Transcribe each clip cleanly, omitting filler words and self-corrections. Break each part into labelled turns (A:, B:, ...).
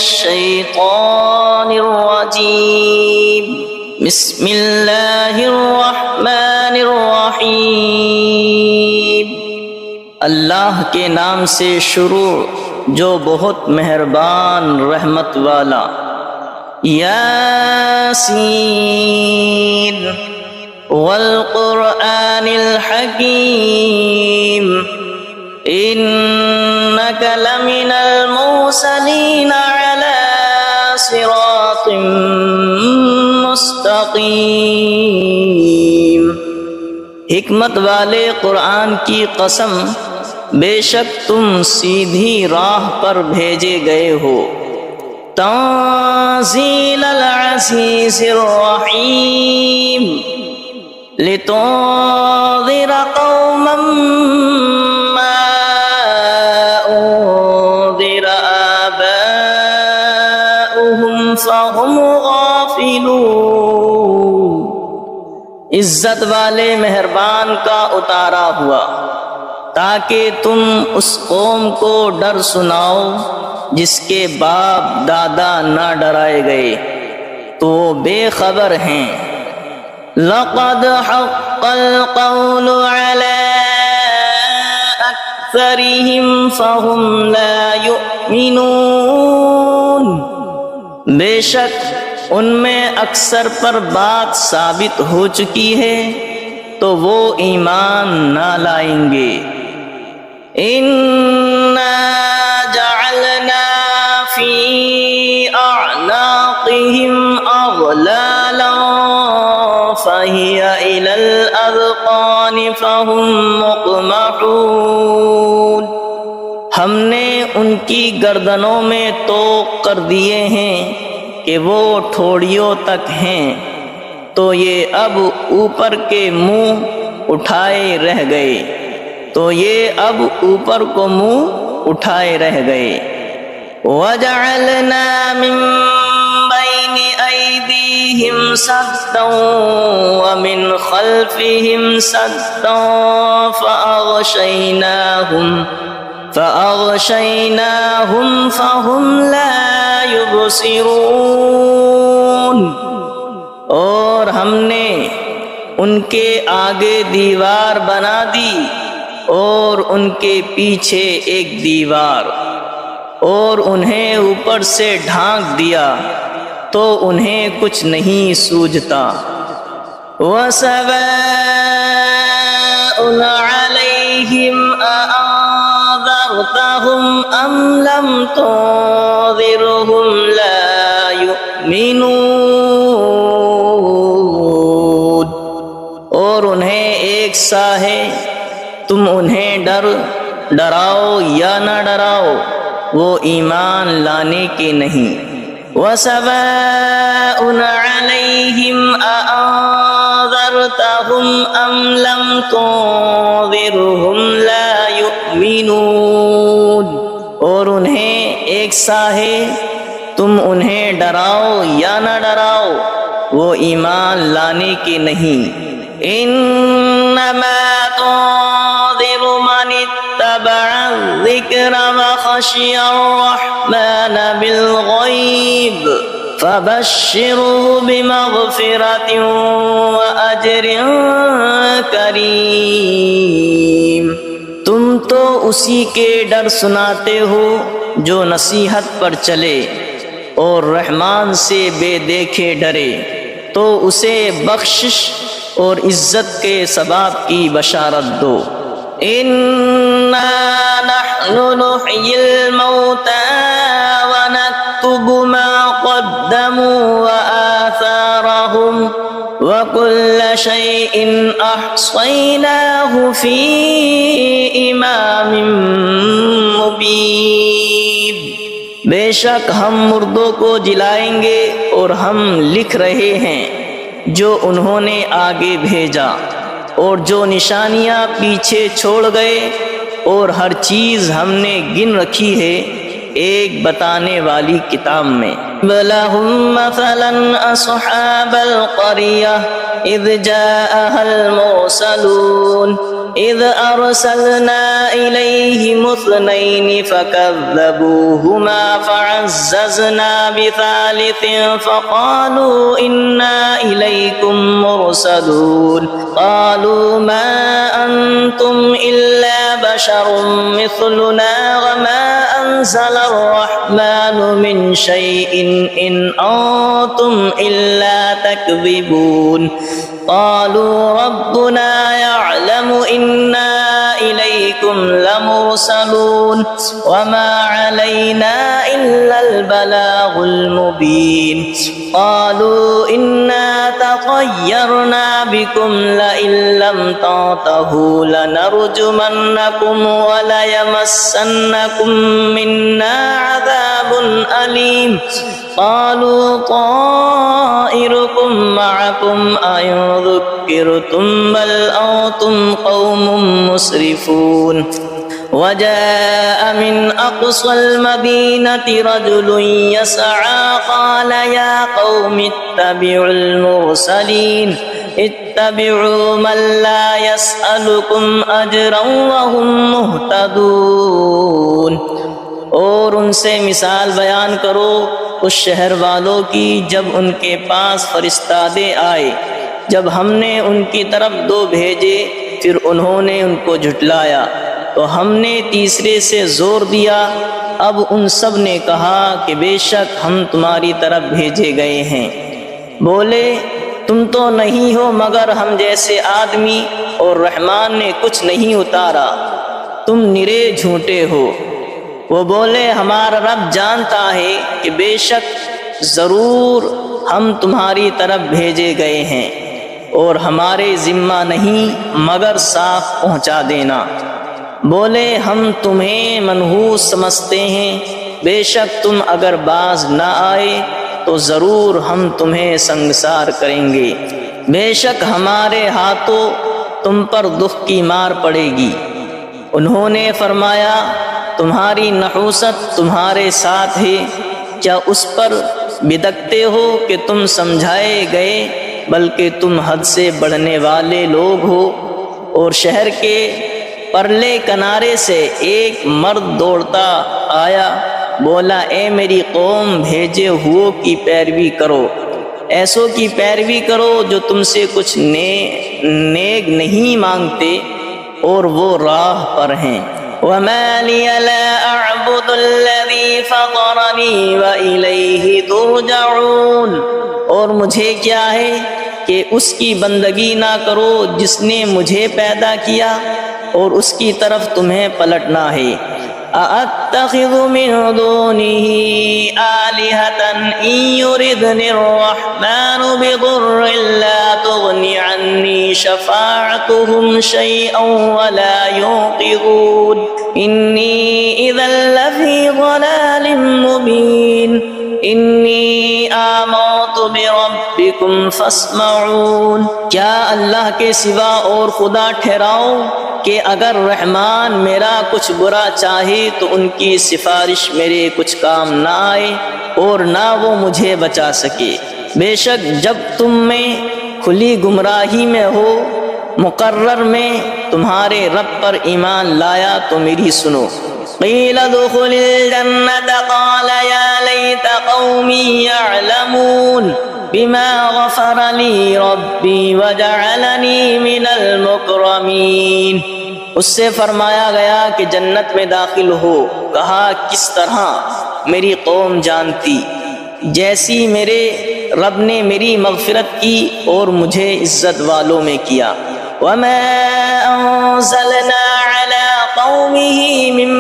A: الشیطان الرجیم بسم اللہ الرحمن الرحیم اللہ کے نام سے شروع جو بہت مہربان رحمت والا۔ یاسین والقرآن الحکیم انک لمن المرسلین علی صراط مستقیم۔ حکمت والے قرآن کی قسم، بے شک تم سیدھی راہ پر بھیجے گئے ہو۔ تنزیل العزیز الرحیم لتنذر قوما ما انذر آباؤهم فهم غافلون۔ عزت والے مہربان کا اتارا ہوا تاکہ تم اس قوم کو ڈر سناؤ جس کے باپ دادا نہ ڈرائے گئے تو وہ بے خبر ہیں۔ لقد حق القول على اکثرهم فهم لا يؤمنون۔ بے شک ان میں اکثر پر بات ثابت ہو چکی ہے تو وہ ایمان نہ لائیں گے۔ اِنَّا جَعَلْنَا فِي أَعْنَاقِهِمْ أَغْلَالًا فَهِيَ إِلَى الْأَذْقَانِ فَهُمْ مُقْمَحُونَ۔ ہم نے ان کی گردنوں میں طوق کر دیے ہیں کہ وہ ٹھوڑیوں تک ہیں، تو یہ اب اوپر کے منہ اٹھائے رہ گئے، تو یہ اب اوپر کو منہ اٹھائے رہ گئے۔ وَجَعَلْنَا مِن بَيْنِ أَيْدِيهِمْ سَدًّا وَمِنْ خَلْفِهِمْ سَدًّا فَأَغْشَيْنَاهُمْ فَهُمْ لَا يُبْصِرُونَ۔ اور ہم نے ان کے آگے دیوار بنا دی اور ان کے پیچھے ایک دیوار، اور انہیں اوپر سے ڈھانک دیا تو انہیں کچھ نہیں سوجھتا۔ وَسَوَاءٌ عَلَيْهِمْ أَأَنذَرْتَهُمْ أَمْ لَمْ تُنذِرْهُمْ لَا يُؤْمِنُونَ۔ اور انہیں ایک سا ہے، تم انہیں ڈراؤ یا نہ ڈراؤ، وہ ایمان لانے کے نہیں۔ وَسَوَاءٌ عَلَيْهِمْ أَأَنذَرْتَهُمْ أَمْ لَمْ تُنذِرْهُمْ لَا يُؤْمِنُونَ۔ اور انہیں ایک سا ہے، تم انہیں ڈراؤ یا نہ ڈراؤ، وہ ایمان لانے کے نہیں۔ انما تنذر من اتبع الذکر وخشی الرحمن بالغیب فبشره بمغفرة وأجر کریم۔ تم تو اسی کے ڈر سناتے ہو جو نصیحت پر چلے اور رحمان سے بے دیکھے ڈرے، تو اسے بخشش اور عزت کے ثواب کی بشارت دو۔ اِنَّا نَحْنُ نُحْيِي الْمَوْتَى وَنَكْتُبُ مَا قَدَّمُوا وَآثَارَهُمْ وَكُلَّ شَيْءٍ أَحْصَيْنَاهُ فِي إِمَامٍ مُبِينٍ۔ بے شک ہم مردوں کو جلائیں گے اور ہم لکھ رہے ہیں جو انہوں نے آگے بھیجا اور جو نشانیاں پیچھے چھوڑ گئے، اور ہر چیز ہم نے گن رکھی ہے ایک بتانے والی کتاب میں۔ وَلَهُمْ مَثَلًا أَصْحَابَ الْقَرْيَةِ إِذْ جَاءَهَا الْمُرْسَلُونَ إذ أرسلنا إليهم اثنين فكذبوهما فعززنا بثالث فقالوا إنا إليكم مرسلون قالوا ما أنتم إلا بشر مثلنا وما أنزل الرحمن من شيء إن أنتم إلا تكذبون قالوا ربنا يعلم إنا إليكم لمرسلون وما علينا إلا البلاغ المبين قالوا إنا تطيرنا بكم لئن لم تنتهوا لنرجمنكم وليمسنكم منا عذاب أليم قالوا طائركم معكم أئن ذكرتم بل أنتم قوم مسرفون وجاء من أقصى المدينة رجل يسعى قال يا قوم اتبعوا المرسلين اتبعوا من لا يسألكم أجرا وهم مهتدون اور ان سے مثال بیان کرو اس شہر والوں کی جب ان کے پاس فرستادے آئے، جب ہم نے ان کی طرف دو بھیجے پھر انہوں نے ان کو جھٹلایا تو ہم نے تیسرے سے زور دیا۔ اب ان سب نے کہا کہ بے شک ہم تمہاری طرف بھیجے گئے ہیں۔ بولے تم تو نہیں ہو مگر ہم جیسے آدمی اور رحمان نے کچھ نہیں اتارا، تم نرے جھوٹے ہو۔ وہ بولے ہمارا رب جانتا ہے کہ بے شک ضرور ہم تمہاری طرف بھیجے گئے ہیں اور ہمارے ذمہ نہیں مگر صاف پہنچا دینا۔ بولے ہم تمہیں منحوس سمجھتے ہیں، بے شک تم اگر باز نہ آئے تو ضرور ہم تمہیں سنگسار کریں گے، بے شک ہمارے ہاتھوں تم پر دکھ کی مار پڑے گی۔ انہوں نے فرمایا تمہاری نحوست تمہارے ساتھ ہے، کیا اس پر بدکتے ہو کہ تم سمجھائے گئے، بلکہ تم حد سے بڑھنے والے لوگ ہو۔ اور شہر کے پرلے کنارے سے ایک مرد دوڑتا آیا، بولا اے میری قوم بھیجے ہوئوں کی پیروی کرو، ایسوں کی پیروی کرو جو تم سے کچھ نیک نہیں مانگتے اور وہ راہ پر ہیں۔ وَمَا لِيَ لَا أَعْبُدُ الَّذِي فَطَرَنِي وَإِلَيْهِ تُرْجَعُونَ، اور مجھے کیا ہے کہ اس کی بندگی نہ کرو جس نے مجھے پیدا کیا اور اس کی طرف تمہیں پلٹنا ہے۔ أَأَتَّخِذُ مِن دُونِهِ آلِهَةً إِن يُرِدْنِ الرَّحْمَنُ بِضُرٍّ لَّا تُغْنِ عَنِّي شَفَاعَتُهُمْ شَيْئًا وَلَا يُنقِذُونِ إِنِّي إِذًا لَّفِي ضَلَالٍ مُّبِينٍ إِنِّي آمَنتُ بِرَبِّكُمْ فَاسْمَعُونِ، کیا اللہ کے سوا اور خدا ٹھہراؤ کہ اگر رحمان میرا کچھ برا چاہے تو ان کی سفارش میرے کچھ کام نہ آئے اور نہ وہ مجھے بچا سکے۔ بے شک جب تم میں کھلی گمراہی میں ہو مقرر میں تمہارے رب پر ایمان لایا تو میری سنو۔ قیل ادخل الجنة قال یا لیت قومی یعلمون بما غفر لی ربی وجعلنی من المکرمین، اس سے فرمایا گیا کہ جنت میں داخل ہو، کہا کس طرح میری قوم جانتی، جیسی میرے رب نے میری مغفرت کی اور مجھے عزت والوں میں کیا۔ وما انزلنا على قومه من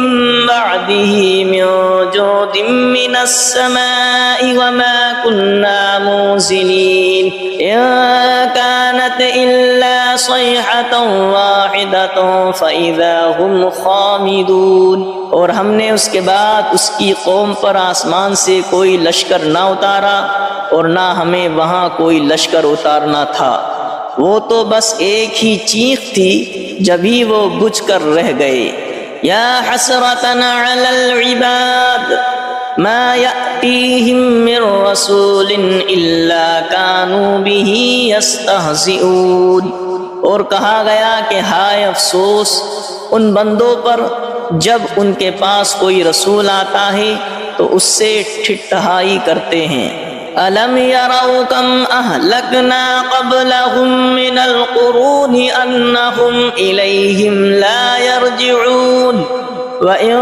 A: بعده من جود من السماء وما كنا منزلين إن كانت إلا صيحة واحدة فإذا هم خامدون، اور ہم نے اس کے بعد اس کی قوم پر آسمان سے کوئی لشکر نہ اتارا اور نہ ہمیں وہاں کوئی لشکر اتارنا تھا، وہ تو بس ایک ہی چیخ تھی جبھی وہ بجھ کر رہ گئے۔ یا حسرتنا علی العباد ما یأتیہم من رسول الا کانوا به یستہزئون، اور کہا گیا کہ ہائے افسوس ان بندوں پر جب ان کے پاس کوئی رسول آتا ہے تو اس سے ٹھٹھائی کرتے ہیں۔ أَلَمْ يَرَوْا كَمْ أَهْلَكْنَا قَبْلَهُمْ مِنَ الْقُرُونِ أَنَّهُمْ إِلَيْهِمْ لَا يَرْجِعُونَ وَإِن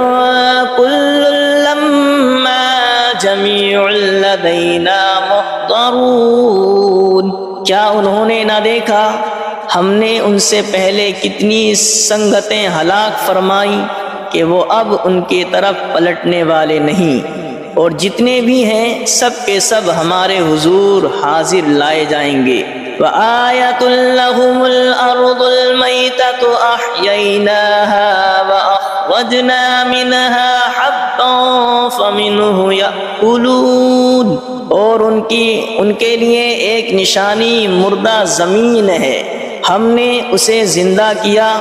A: كُلٌّ لَّمَّا جَمِيعٌ لَّدَيْنَا مُحْضَرُونَ۔ کیا انہوں نے نہ دیکھا ہم نے ان سے پہلے کتنی سنگتیں ہلاک فرمائیں کہ وہ اب ان کی طرف پلٹنے والے نہیں، اور جتنے بھی ہیں سب کے سب ہمارے حضور حاضر لائے جائیں گے۔ وَآيَةٌ لَّهُمُ الْأَرْضُ الْمَيْتَةُ أَحْيَيْنَاهَا وَأَخْرَجْنَا مِنْهَا حَبًّا فَمِنْهُ يَأْكُلُونَ۔ اور ان کے لیے ایک نشانی مردہ زمین ہے، ہم نے اسے زندہ کیا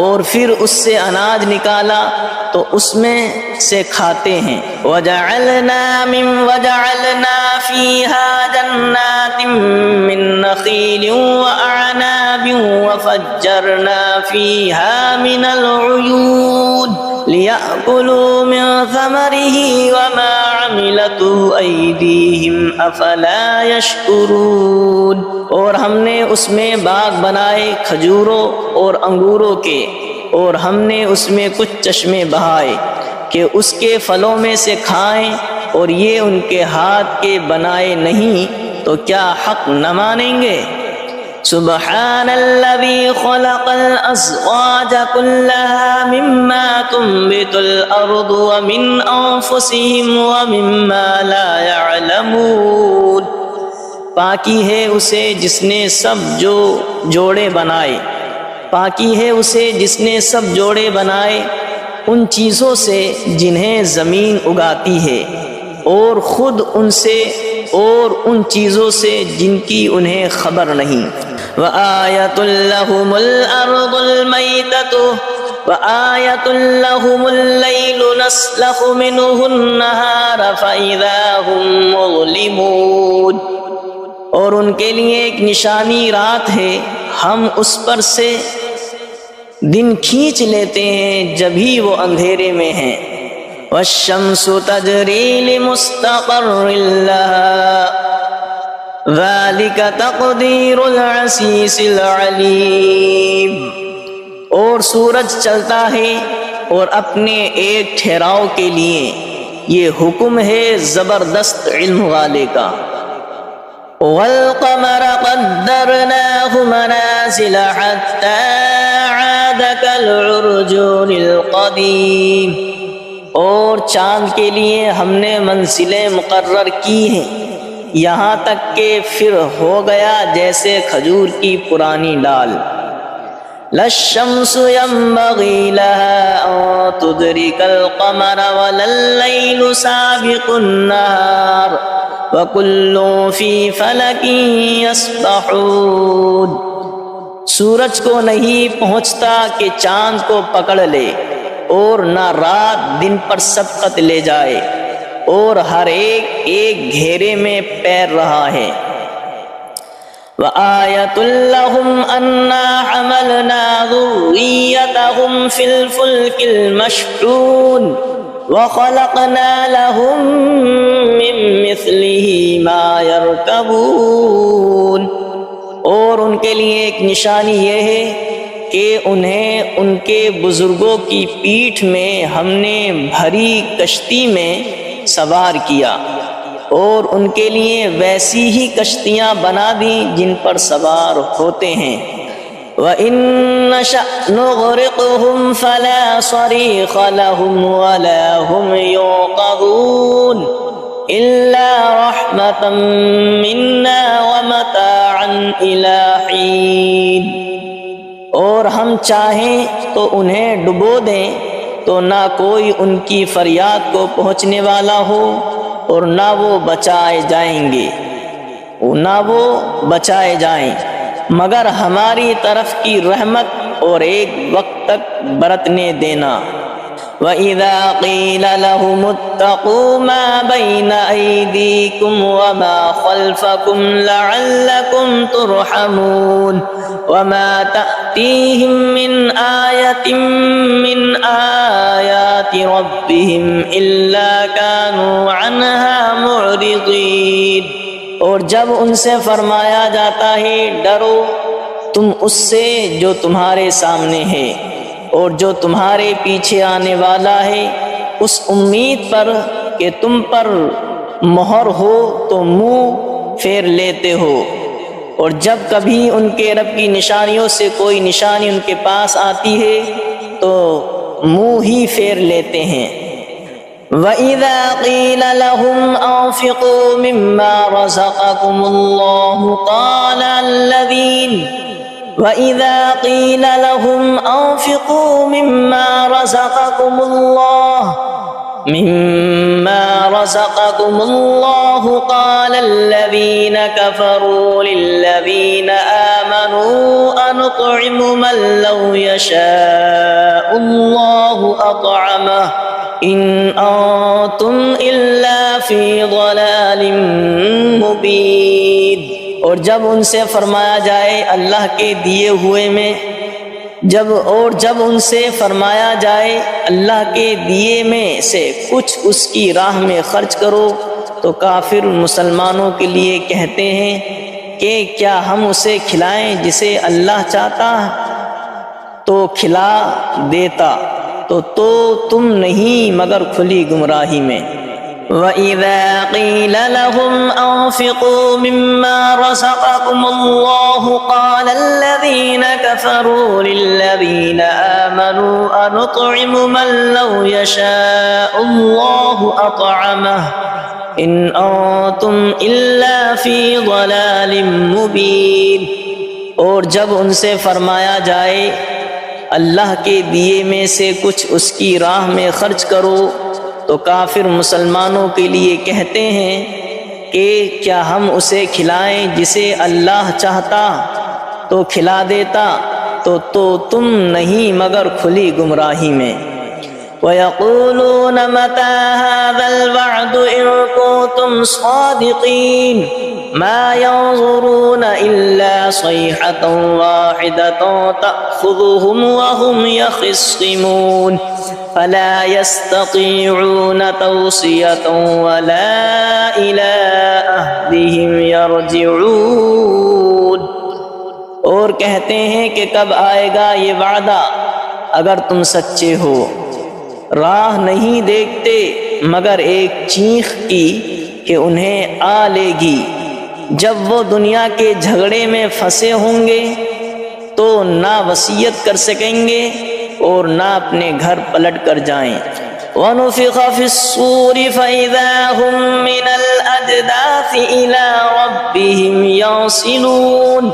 A: اور پھر اس سے اناج نکالا تو اس میں سے کھاتے ہیں۔ وَجَعَلْنَا فِيهَا جَنَّاتٍ مِّن نَّخِيلٍ وَأَعْنَابٍ وَفَجَّرْنَا فِيهَا مِنَ الْعُيُونِ لِيَأْكُلُوا مِن ثَمَرِهِ وَمَا عَمِلَتْهُ أَيْدِيهِمْ أَفَلَا يَشْكُرُونَ۔ اور ہم نے اس میں باغ بنائے کھجوروں اور انگوروں کے، اور ہم نے اس میں کچھ چشمے بہائے کہ اس کے پھلوں میں سے کھائیں، اور یہ ان کے ہاتھ کے بنائے نہیں تو کیا حق نہ مانیں گے؟ سبحان الذي خلق الأزواج كلها مما تنبت الأرض ومن أنفسهم ومما لا يعلمون۔ پاکی ہے اسے جس نے سب جوڑے بنائے، پاکی ہے اسے جس نے سب جوڑے بنائے ان چیزوں سے جنہیں زمین اگاتی ہے، اور خود ان سے اور ان چیزوں سے جن کی انہیں خبر نہیں۔ وَآيَةٌ لَّهُمُ الْأَرْضُ الْمَيْتَةُ وَآيَةٌ لَّهُمُ اللَّيْلُ نَسْلَخُ مِنْهُ النَّهَارَ فَإِذَا هُمْ مُظْلِمُونَ۔ اور ان کے لیے ایک نشانی رات ہے، ہم اس پر سے دن کھینچ لیتے ہیں جبھی وہ اندھیرے میں ہیں۔ وَالشَّمْسُ تَجْرِي لِمُسْتَقَرٍّ لَّهَا ذَلِكَ تَقْدِيرُ الْعَزِيزِ الْعَلِيمِ۔ اور سورج چلتا ہے اور اپنے ایک ٹھہراؤ کے لیے، یہ حکم ہے زبردست علم والے کا۔ وَالْقَمَرَ قَدَّرْنَاهُ مَنَازِلَ حَتَّى عَادَ كَالْعُرْجُونِ الْقَدِيمِ۔ اور چاند کے لیے ہم نے منزلیں مقرر کی ہیں یہاں تک کہ پھر ہو گیا جیسے کھجور کی پرانی ڈال۔ لَا الشَّمْسُ يَنبَغِي لَهَا أَن تُدْرِكَ الْقَمَرَ وَلَا اللَّيْلُ سَابِقُ النَّهَارِ وَكُلٌّ فِي فَلَكٍ يَسْبَحُونَ۔ سورج کو نہیں پہنچتا کہ چاند کو پکڑ لے، اور نہ رات دن پر سبقت لے جائے، اور ہر ایک گھیرے میں پیر رہا ہے۔ وَآيَةٌ لَّهُمْ أَنَّا حَمَلْنَا ذُرِّيَّتَهُمْ فِي الْفُلْكِ الْمَشْحُونِ وَخَلَقْنَا لَهُم مِّن مِّثْلِهِ مَا يَرْكَبُونَ۔ اور ان کے لیے ایک نشانی یہ ہے کہ انہیں ان کے بزرگوں کی پیٹھ میں ہم نے بھری کشتی میں سوار کیا، اور ان کے لیے ویسی ہی کشتیاں بنا دیں جن پر سوار ہوتے ہیں۔ وَإِن نَّشَأْ نُغْرِقْهُمْ فَلَا صَرِيخَ لَهُمْ وَلَا هُمْ يُنقَذُونَ إِلَّا رَحْمَةً مِّنَّا وَمَتَاعًا إِلَىٰ حِينٍ۔ اور ہم چاہیں تو انہیں ڈبو دیں تو نہ کوئی ان کی فریاد کو پہنچنے والا ہو، اور نہ وہ بچائے جائیں مگر ہماری طرف کی رحمت اور ایک وقت تک برتنے دینا۔ وَإِذَا قِيلَ لَهُمُ اتَّقُوا مَا بَيْنَ أَيْدِيكُمْ وَمَا خَلْفَكُمْ لَعَلَّكُمْ تُرْحَمُونَ وَمَا تَأْتِيهِمْ مِنْ آيَةٍ مِنْ آيَاتِ رَبِّهِمْ إِلَّا كَانُوا عَنْهَا مُعْرِضِينَ۔ اور جب ان سے فرمایا جاتا ہے ڈرو تم اس سے جو تمہارے سامنے ہے اور جو تمہارے پیچھے آنے والا ہے، اس امید پر کہ تم پر مہر ہو تو منہ پھیر لیتے ہو، اور جب کبھی ان کے رب کی نشانیوں سے کوئی نشانی ان کے پاس آتی ہے تو منہ ہی پھیر لیتے ہیں۔ وَإِذَا قِيلَ لَهُمْ أَنفِقُوا مِمَّا رَزَقَكُمُ اللَّهُ وَإِذَا قِيلَ لَهُمْ أَنفِقُوا مِمَّا رَزَقَكُمُ اللَّهُ قَالَ الَّذِينَ كَفَرُوا لِلَّذِينَ آمَنُوا أَنُطْعِمُ مَن لَّوْ يَشَاءُ اللَّهُ أَطْعَمَهُ إِنْ أَنتُمْ إِلَّا فِي ضَلَالٍ مُّبِينٍ۔ اور جب ان سے فرمایا جائے اللہ کے دیے ہوئے میں جب ان سے فرمایا جائے اللہ کے دیے میں سے کچھ اس کی راہ میں خرچ کرو تو کافر مسلمانوں کے لیے کہتے ہیں کہ کیا ہم اسے کھلائیں جسے اللہ چاہتا تو کھلا دیتا، تو تم نہیں مگر کھلی گمراہی میں۔ وَإِذَا قِيلَ لَهُمْ أَنفِقُوا مِمَّا رَزَقَكُمُ اللَّهُ قَالَ الَّذِينَ كَفَرُوا لِلَّذِينَ آمَنُوا أَنُطْعِمُ مَن لَّوْ يَشَاءُ اللَّهُ أَطْعَمَهُ إِنْ أَنتُمْ إِلَّا فِي ضَلَالٍ مُّبِينٍ۔ اور جب ان سے فرمایا جائے اللہ کے دیے میں سے کچھ اس کی راہ میں خرچ کرو تو کافر مسلمانوں کے لیے کہتے ہیں کہ کیا ہم اسے کھلائیں جسے اللہ چاہتا تو کھلا دیتا، تو تم نہیں مگر کھلی گمراہی میں۔ وَيَقُولُونَ مَتَىٰ هَٰذَا الْوَعْدُ إِن كُنتُمْ صَادِقِينَ مَا يَنظُرُونَ إِلَّا صَيْحَةً وَاحِدَةً تَأْخُذُهُمْ وَهُمْ يَخِصِّمُونَ فَلَا يَسْتَطِيعُونَ تَوْصِيَةً وَلَا إِلَىٰ أَهْلِهِمْ يَرْجِعُونَ۔ اور کہتے ہیں کہ کب آئے گا یہ وعدہ اگر تم سچے ہو، راہ نہیں دیکھتے مگر ایک چیخ کی کہ انہیں آ لے گی، جب وہ دنیا کے جھگڑے میں پھنسے ہوں گے تو نہ وصیت کر سکیں گے اور نہ اپنے گھر پلٹ کر جائیں۔ وَنُفِخَ فِي الصُّورِ فَإِذَا هُم مِّنَ الْأَجْدَاثِ إِلَىٰ رَبِّهِمْ يَنسِلُونَ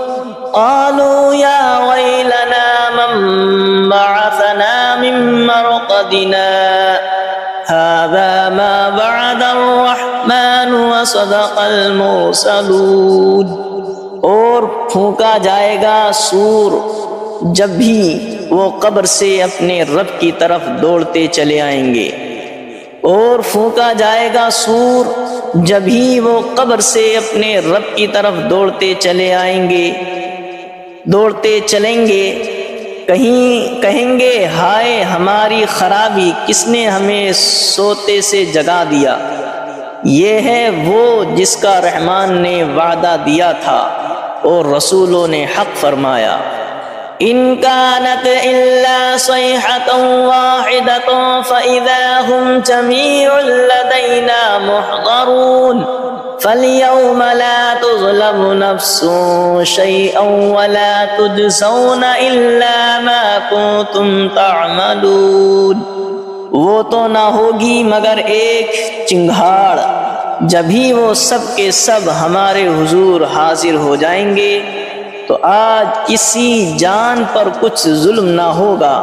A: قَالُوا يَا وَيْلَنَا مَن بَعَثَنَا مِن مَّرْقَدِنَا هَٰذَا مَا وَعَدَ الرَّحْمَٰنُ وَصَدَقَ الْمُرْسَلُونَ۔ اور پھونکا جائے گا سور جب بھی وہ قبر سے اپنے رب کی طرف دوڑتے چلے آئیں گے، اور پھونکا جائے گا سور جب ہی وہ قبر سے اپنے رب کی طرف دوڑتے چلے آئیں گے، دوڑتے چلیں گے، کہیں گے ہائے ہماری خرابی، کس نے ہمیں سوتے سے جگا دیا۔ یہ ہے وہ جس کا رحمان نے وعدہ دیا تھا اور رسولوں نے حق فرمایا۔ إِن كَانَتْ إِلَّا صَيْحَةً وَاحِدَةً فَإِذَا هُمْ جَمِيعٌ لَّدَيْنَا مُحْضَرُونَ فَالْيَوْمَ لَا تُظْلَمُ نَفْسٌ شَيْئًا وَلَا تُجْزَوْنَ إِلَّا مَا كُنتُمْ تَعْمَلُونَ۔ وہ تو نہ ہوگی مگر ایک چنگھاڑ، جبھی وہ سب کے سب ہمارے حضور حاضر ہو جائیں گے تو آج کسی جان پر کچھ ظلم نہ ہوگا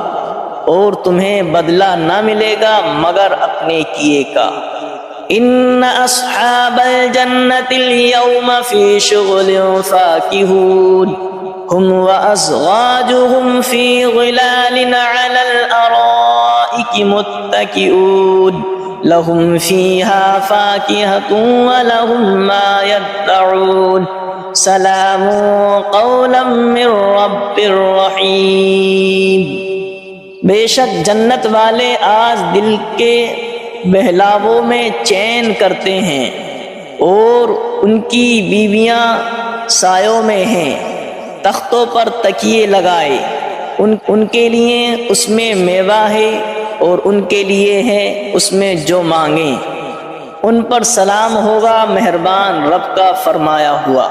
A: اور تمہیں بدلہ نہ ملے گا مگر اپنے کیے کا۔ ان اصحاب الجنة اليوم في شغل فاكهون هم وازواجهم في ظلال على الارائك الارائك متكئون لهم فيها فاكهة ولهم ما يدعون سلام قولا من رب رحیم۔ بے شک جنت والے آج دل کے بہلاووں میں چین کرتے ہیں، اور ان کی بیویاں سایوں میں ہیں، تختوں پر تکیے لگائے، ان کے لیے اس میں میوہ ہے اور ان کے لیے ہے اس میں جو مانگیں، ان پر سلام ہوگا مہربان رب کا فرمایا ہوا۔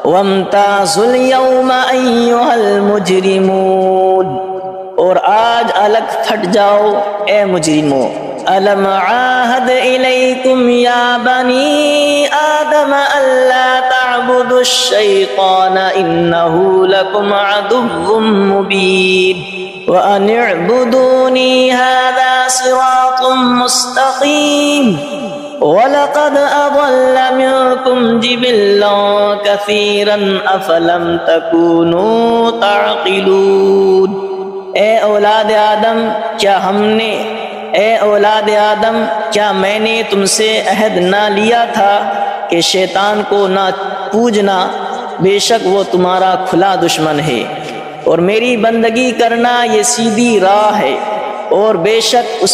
A: وَامْتَازُوا الْيَوْمَ أَيُّهَا الْمُجْرِمُونَ، اور آج الگ پھٹ جاؤ اے مجرموں۔ أَلَمْ عَاهَدْ إِلَيْكُمْ يَا بَنِي آدَمَ أَلَّا تَعْبُدُوا الشَّيْطَانَ إِنَّهُ لَكُمْ عَدُوٌّ مُّبِينٌ وَأَنِ اعْبُدُونِي هَذَا صِرَاطٌ مُّسْتَقِيمٌ وَلَقَدْ أَضَلَّ مِنكُمْ جِبِلًّا كَثِيرًا أَفَلَمْ تَكُونُوا تَعْقِلُونَ۔ اے اولاد آدم کیا میں نے تم سے عہد نہ لیا تھا کہ شیطان کو نہ پوجنا، بے شک وہ تمہارا کھلا دشمن ہے، اور میری بندگی کرنا یہ سیدھی راہ ہے، اور بے شک اس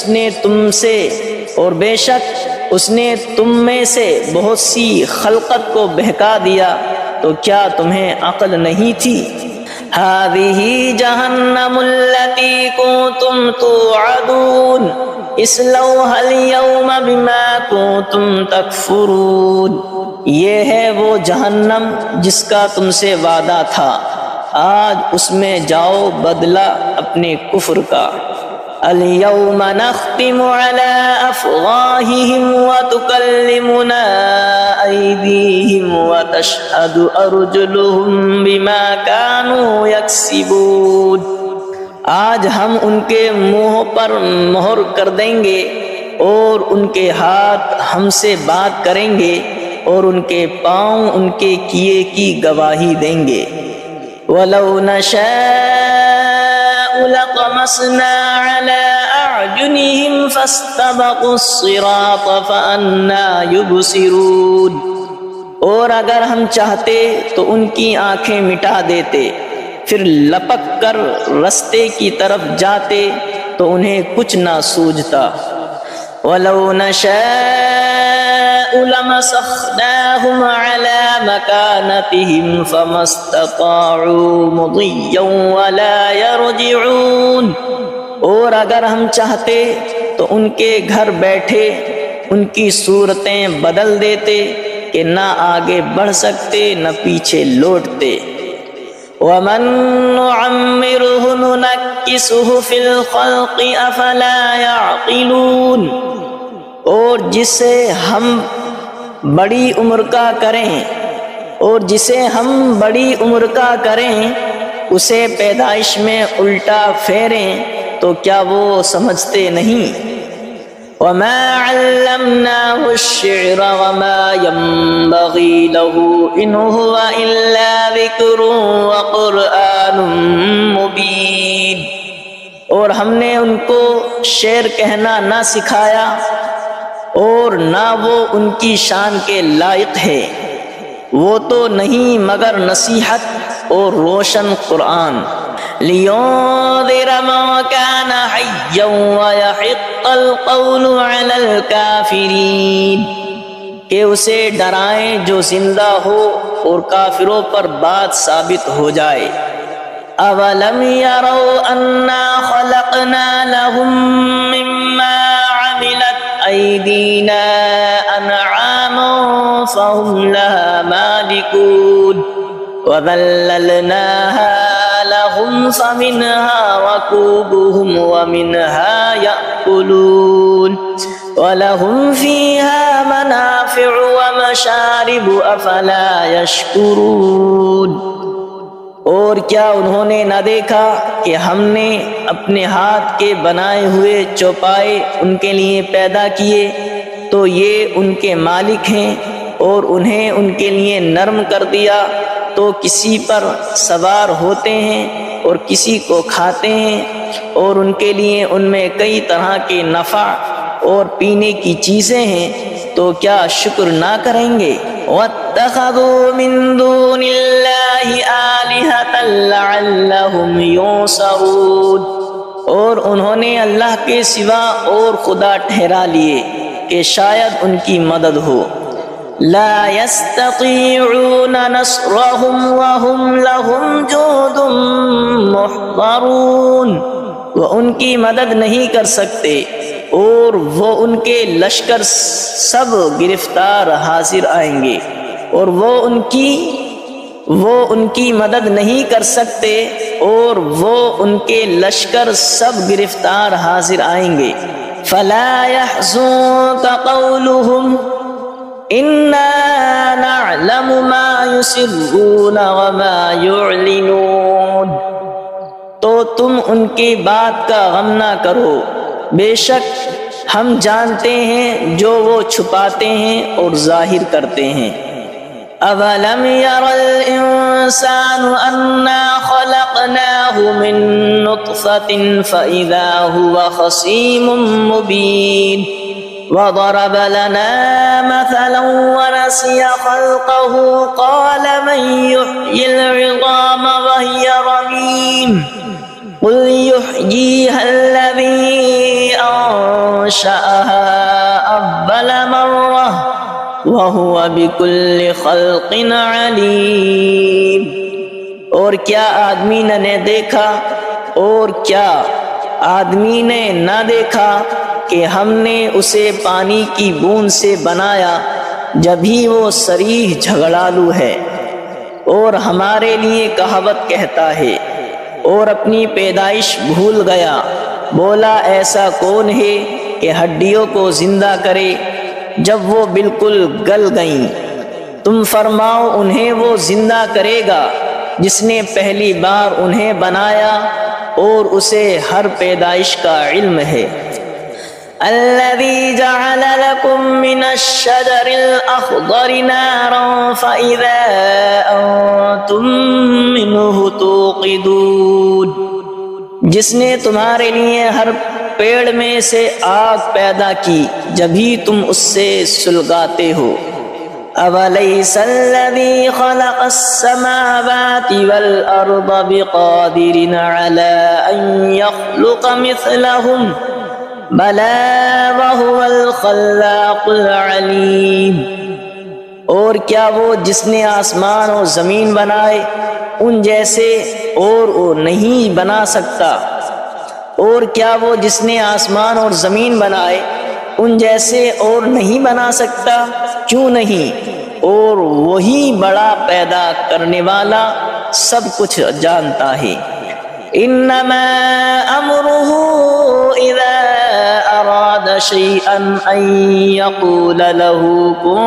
A: نے تم میں سے بہت سی خلقت کو بہکا دیا، تو کیا تمہیں عقل نہیں تھی؟ هذه جہنم التي كنتم توعدون اصلوها اليوم بما كنتم تکفرون، یہ ہے وہ جہنم جس کا تم سے وعدہ تھا، آج اس میں جاؤ بدلہ اپنے کفر کا۔ اليوم نختم على أفواههم وتكلمنا أيديهم وتشهد أرجلهم بما كانوا يكسبون، آج ہم ان کے منہ پر مہر کر دیں گے، اور ان کے ہاتھ ہم سے بات کریں گے، اور ان کے پاؤں ان کے کیے کی گواہی دیں گے۔ وَلَوْ نَشَاءُ لَطَمَسْنَا عَلَىٰ أَعْيُنِهِمْ فَاسْتَبَقُوا الصِّرَاطَ فَأَنَّىٰ يُبْصِرُونَ، اور اگر ہم چاہتے تو ان کی آنکھیں مٹا دیتے، پھر لپک کر رستے کی طرف جاتے تو انہیں کچھ نہ سوجھتا۔ وَلَوْ نَشَاءُ لَمَسَخْنَاهُمْ عَلَىٰ مَكَانَتِهِمْ فَمَا اسْتَطَاعُوا مُضِيًّا وَلَا يَرْجِعُونَ، اور اگر ہم چاہتے تو ان کے گھر بیٹھے ان کی صورتیں بدل دیتے کہ نہ آگے بڑھ سکتے نہ پیچھے لوٹتے۔ وَمَن نُّعَمِّرْهُ نُنَكِّسْهُ فِي الْخَلْقِ أَفَلَا يَعْقِلُونَ، اور جسے ہم بڑی عمر کا کریں اسے پیدائش میں الٹا پھیریں تو کیا وہ سمجھتے نہیں؟ وَمَا عَلَّمْنَاهُ الشِّعْرَ وَمَا يَنبَغِي لَهُ إِنْ هُوَ إِلَّا ذِكْرٌ وَقُرْآنٌ مُبِينٌ، اور ہم نے ان کو شعر کہنا نہ سکھایا، اور نہ وہ ان کی شان کے لائق ہے، وہ تو نہیں مگر نصیحت اور روشن قرآن۔ لِيُنذِرَ مَن كَانَ حَيًّا وَيَحِقَّ الْقَوْلُ عَلَى الْكَافِرِينَ، کہ اسے ڈرائیں جو زندہ ہو اور کافروں پر بات ثابت ہو جائے۔ أَوَلَمْ يَرَوْا أَنَّا خَلَقْنَا لَهُم مِّمَّا عَمِلَتْ أَيْدِينَا أَنْعَامًا فَهُمْ لَهَا مَالِكُونَ وَذَلَّلْنَاهَا لَهُمْ فَمِنْهَا رَكُوبُهُمْ وَمِنْهَا يَأْكُلُونَ وَلَهُمْ فِيهَا مَنَافِعُ وَمَشَارِبُ أَفَلَا يَشْكُرُونَ، اور کیا انہوں نے نہ دیکھا کہ ہم نے اپنے ہاتھ کے بنائے ہوئے چوپائے ان کے لیے پیدا کیے، تو یہ ان کے مالک ہیں، اور انہیں ان کے لیے نرم کر دیا تو کسی پر سوار ہوتے ہیں اور کسی کو کھاتے ہیں، اور ان کے لیے ان میں کئی طرح کے نفع اور پینے کی چیزیں ہیں، تو کیا شکر نہ کریں گے؟ وَاتَّخَذُوا مِن دُونِ اللَّهِ آلِهَةً لَعَلَّهُمْ يُنصَرُونَ، اور انہوں نے اللہ کے سوا اور خدا ٹھہرا لیے کہ شاید ان کی مدد ہو۔ لا يستطيعون نصرهم وهم لهم جند محضرون، وہ ان کی مدد نہیں کر سکتے اور وہ ان کے لشکر سب گرفتار حاضر آئیں گے، اور وہ ان کی مدد نہیں کر سکتے اور وہ ان کے لشکر سب گرفتار حاضر آئیں گے۔ فلا يحزنك قولهم انا نعلم ما يسرون وما يعلنون، تو تم ان کی بات کا غم نہ کرو، بے شک ہم جانتے ہیں جو وہ چھپاتے ہیں اور ظاہر کرتے ہیں۔ اولم ير الانسان انا خلقناه من نطفة فاذا هو خصيم مبين، وضرب لنا مثلا ونسي خلقه قال من يحيي العظام وهي رميم قل يحييها الذي أنشأها أول مرة وهو بكل خلق عليم، اور کیا آدمی نے دیکھا اور کیا آدمی نے نہ دیکھا کہ ہم نے اسے پانی کی بوند سے بنایا جبھی وہ صریح جھگڑالو ہے، اور ہمارے لیے کہاوت کہتا ہے اور اپنی پیدائش بھول گیا، بولا ایسا کون ہے کہ ہڈیوں کو زندہ کرے جب وہ بالکل گل گئیں؟ تم فرماؤ انہیں وہ زندہ کرے گا جس نے پہلی بار انہیں بنایا اور اسے ہر پیدائش کا علم ہے۔ الذي جعل لكم من الشجر الأخضر نارا فإذا أنتم منه توقدون، جس نے تمہارے لیے ہر پیڑ میں سے آگ پیدا کی جبھی تم اس سے سلگاتے ہو۔ أَوَلَيْسَ الَّذِي خَلَقَ السَّمَاوَاتِ وَالْأَرْضَ بِقَادِرٍ عَلَىٰ أَن يَخْلُقَ مِثْلَهُمْ بَلَىٰ وَهُوَ الْخَلَّاقُ الْعَلِيمُ، اور کیا وہ جس نے آسمان اور زمین بنائے ان جیسے اور وہ نہیں بنا سکتا؟ اور کیا وہ جس نے آسمان اور زمین بنائے ان جیسے اور نہیں بنا سکتا؟ کیوں نہیں، اور وہی بڑا پیدا کرنے والا سب کچھ جانتا ہے۔ انما امره اذا اراد شيئا ان يقول له كن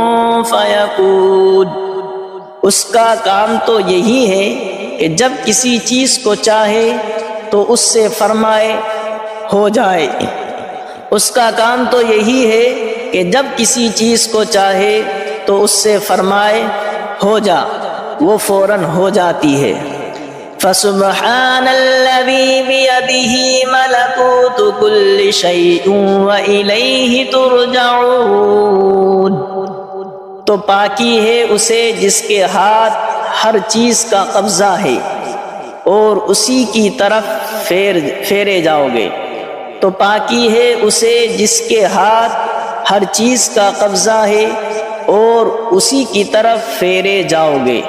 A: فيكون، اس کا کام تو یہی ہے کہ جب کسی چیز کو چاہے تو اس سے فرمائے ہو جائے۔ اس کا کام تو یہی ہے کہ جب کسی چیز کو چاہے تو اس سے فرمائے ہو جا، وہ فوراً ہو جاتی ہے۔ فسبحان الذي بيده ملكوت كل شيء وإليه ترجعون، تو پاکی ہے اسے جس کے ہاتھ ہر چیز کا قبضہ ہے اور اسی کی طرف پھیرے جاؤ گے۔ تو پاکی ہے اسے جس کے ہاتھ ہر چیز کا قبضہ ہے اور اسی کی طرف پھیرے جاؤ گے۔